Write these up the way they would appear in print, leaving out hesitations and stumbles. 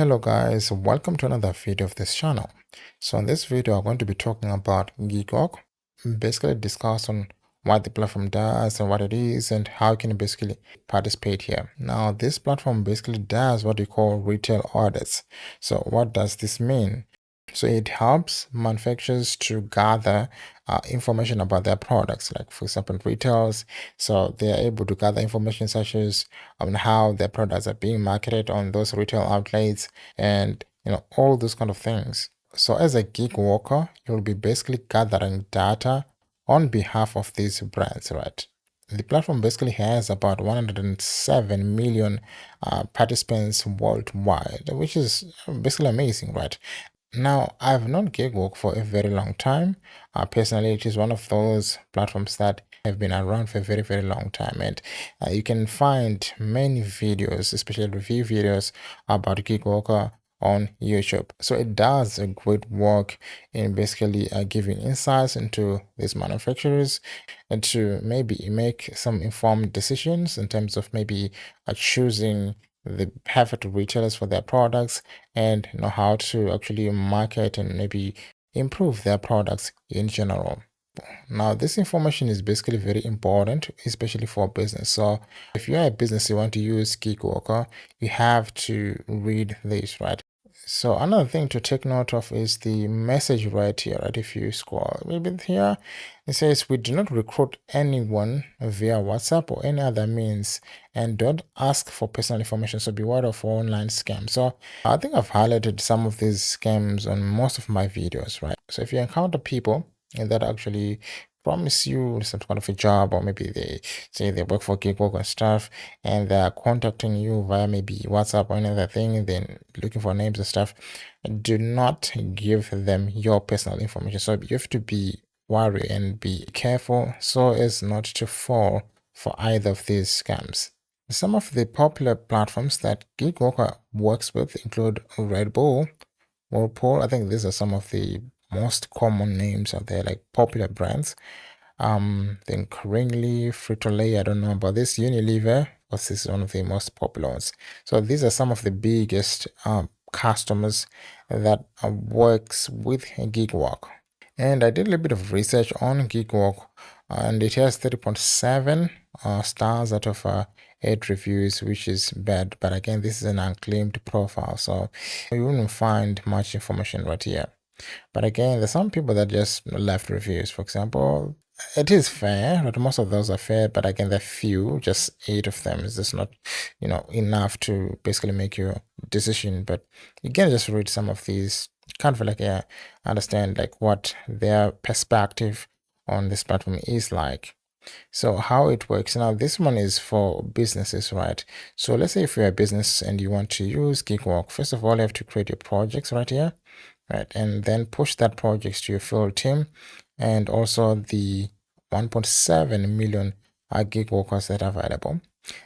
Hello guys, welcome to another video of this channel. So in this video I'm going to be talking about Gigwalk, basically discuss on what the platform does and what it is and how you can basically participate here. Now this platform basically does what we call retail audits. So what does this mean? So it helps manufacturers to gather information about their products, like for example retails. So they are able to gather information such as on how their products are being marketed on those retail outlets and all those kind of things. So as a gig worker, you'll be basically gathering data on behalf of these brands, right? The platform basically has about 107 million participants worldwide, which is basically amazing, right? Now, I've known Gigwalk for a very long time. Personally, it is one of those platforms that have been around for a very, very long time. And you can find many videos, especially review videos about Gigwalk on YouTube. So it does a great work in basically giving insights into these manufacturers and to maybe make some informed decisions in terms of maybe choosing the perfect retailers for their products and know how to actually market and maybe improve their products in general. Now, this information is basically very important, especially for business. So if you're a business, you want to use Gigwalk, you have to read this, right? So another thing to take note of is the message right here, right? If you scroll a little bit here, it says we do not recruit anyone via WhatsApp or any other means and don't ask for personal information. So beware of online scams. So I think I've highlighted some of these scams on most of my videos, right? So if you encounter people that actually promise you some kind of a job, or maybe they say they work for Gigwalk and stuff, and they're contacting you via maybe WhatsApp or any other thing, then looking for names and stuff, do not give them your personal information. So you have to be wary and be careful so as not to fall for either of these scams. Some of the popular platforms that Gigwalk works with include Red Bull, Whirlpool. I think these are some of the most common names out there, like popular brands. Then Ringly, Frito-Lay, I don't know about this. Unilever, but this is one of the most popular ones. So these are some of the biggest customers that works with Gigwalk. And I did a little bit of research on Gigwalk, and it has 30.7 stars out of 8 reviews, which is bad. But again, this is an unclaimed profile, so you wouldn't find much information right here. But again, there's some people that just left reviews. For example, it is fair that most of those are fair, but again, there are few, just 8 of them is just not, enough to basically make your decision. But you can just read some of these, kind of like understand like what their perspective on this platform is like. So how it works now, this one is for businesses, right? So let's say if you're a business and you want to use Gigwalk, first of all, you have to create your projects right here, right? And then push that project to your field team and also the 1.7 million gig workers that are available.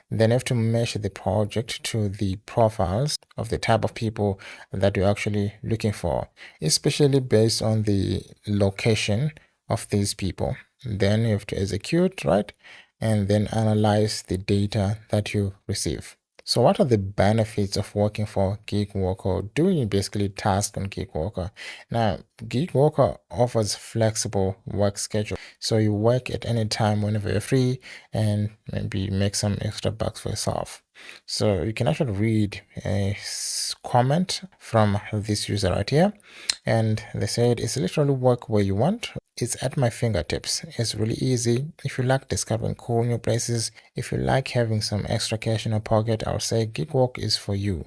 Then you have to measure the project to the profiles of the type of people that you're actually looking for, especially based on the location of these people. Then you have to execute, right? And then analyze the data that you receive. So what are the benefits of working for Gigwalk or doing basically tasks on Gigwalk? Now, Gigwalk offers flexible work schedule. So you work at any time whenever you're free and maybe make some extra bucks for yourself. So you can actually read a comment from this user right here. And they said it's literally work where you want. It's at my fingertips. It's really easy. If you like discovering cool new places, if you like having some extra cash in your pocket, I'll say Gigwalk is for you.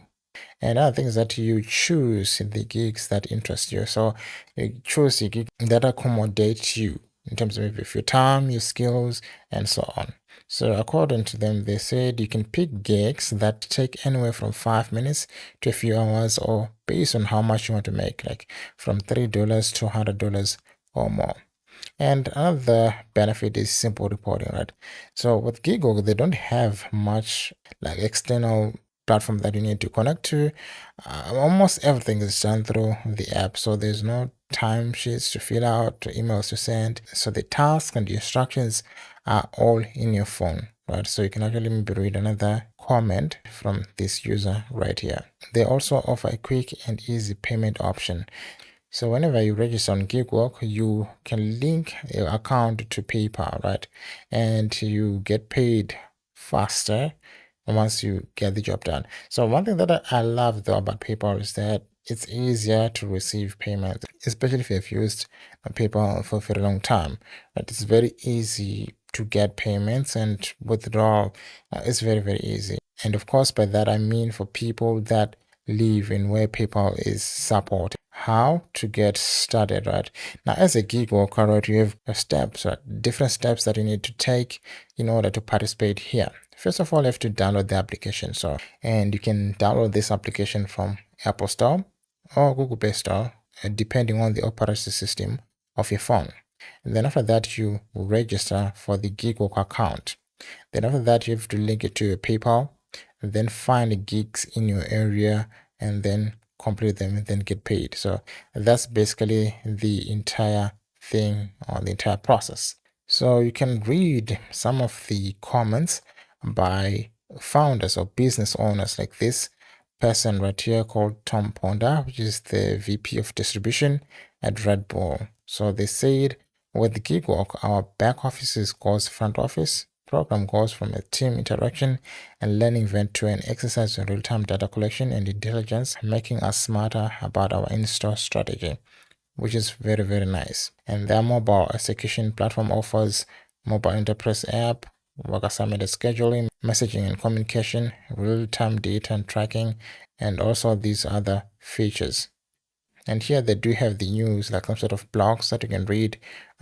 And other things that you choose the gigs that interest you. So you choose the gig that accommodate you in terms of your time, your skills, and so on. So according to them, they said you can pick gigs that take anywhere from 5 minutes to a few hours, or based on how much you want to make, like from $3 to $100 or more. And another benefit is simple reporting, right? So with Giggle, they don't have much like external platform that you need to connect to. Almost everything is done through the app, so there's no timesheets to fill out, emails to send. So the tasks and the instructions are all in your phone. right? So you can actually maybe read another comment from this user right here. They also offer a quick and easy payment option. So whenever you register on Gigwalk, you can link your account to PayPal, right? And you get paid faster once you get the job done. So one thing that I love though about PayPal is that it's easier to receive payments, especially if you've used PayPal for a very long time. Right? It's very easy to get payments, and withdrawal is very, very easy. And of course, by that I mean for people that live in where PayPal is supported. How to get started, right? Now, as a gig worker, right, you have steps, right? Different steps that you need to take in order to participate here. First of all, you have to download the application. And you can download this application from Apple Store or Google Play Store, depending on the operating system of your phone. And then after that, you register for the Gigwalk account. Then after that, you have to link it to your PayPal, and then find the gigs in your area and then complete them and then get paid. So that's basically the entire thing or the entire process. So you can read some of the comments by founders or business owners like this person right here called Tom Ponder, which is the VP of distribution at Red Bull. So they said, with the Gigwalk, our back offices goes front office, program goes from a team interaction and learning event to an exercise in real-time data collection and intelligence, making us smarter about our in-store strategy, which is very, very nice. And their mobile execution platform offers mobile enterprise app, work assignment scheduling, messaging and communication, real-time data and tracking, and also these other features. And here they do have the news, like some sort of blogs that you can read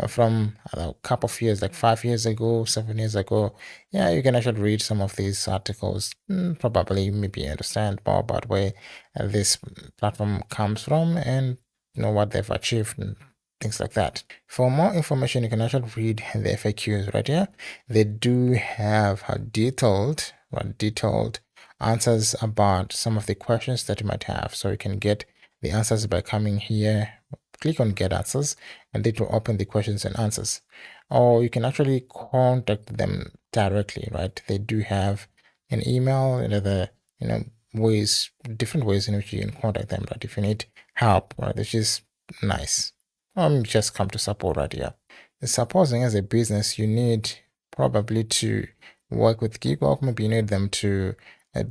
from a couple of years, like 5 years ago, 7 years ago. Yeah, you can actually read some of these articles, probably maybe understand more about where this platform comes from and what they've achieved and things like that. For more information, you can actually read the FAQs right here. They do have detailed answers about some of the questions that you might have, so you can get the answers by coming here, click on get answers, and it will open the questions and answers. Or you can actually contact them directly, right? They do have an email and other ways, different ways in which you can contact them, right? If you need help, right, which is nice. Just come to support right here. Supposing as a business you need probably to work with Gigwalk, maybe you need them to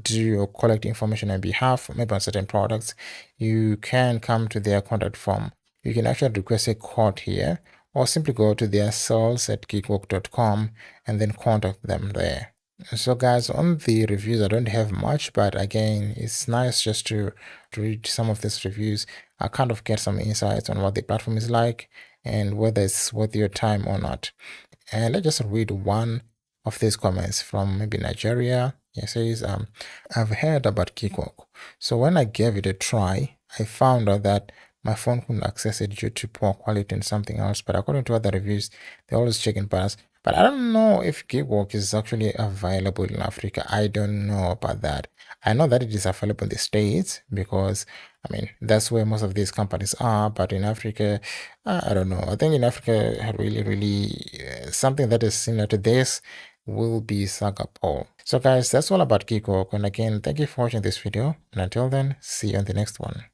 do or collect information on behalf, maybe on certain products, you can come to their contact form. You can actually request a quote here, or simply go to their sales@gigwalk.com and then contact them there. So guys, on the reviews, I don't have much, but again, it's nice just to read some of these reviews. I kind of get some insights on what the platform is like and whether it's worth your time or not. And let's just read one of these comments from maybe Nigeria. It says, I've heard about Gigwalk. So when I gave it a try, I found out that my phone couldn't access it due to poor quality and something else. But according to other reviews, they always check in pass. But I don't know if Gigwalk is actually available in Africa. I don't know about that. I know that it is available in the States because, I mean, that's where most of these companies are. But in Africa, I don't know. I think in Africa, really, something that is similar to this will be Singapore. So guys, that's all about Gigwalk. And again, thank you for watching this video. And until then, see you on the next one.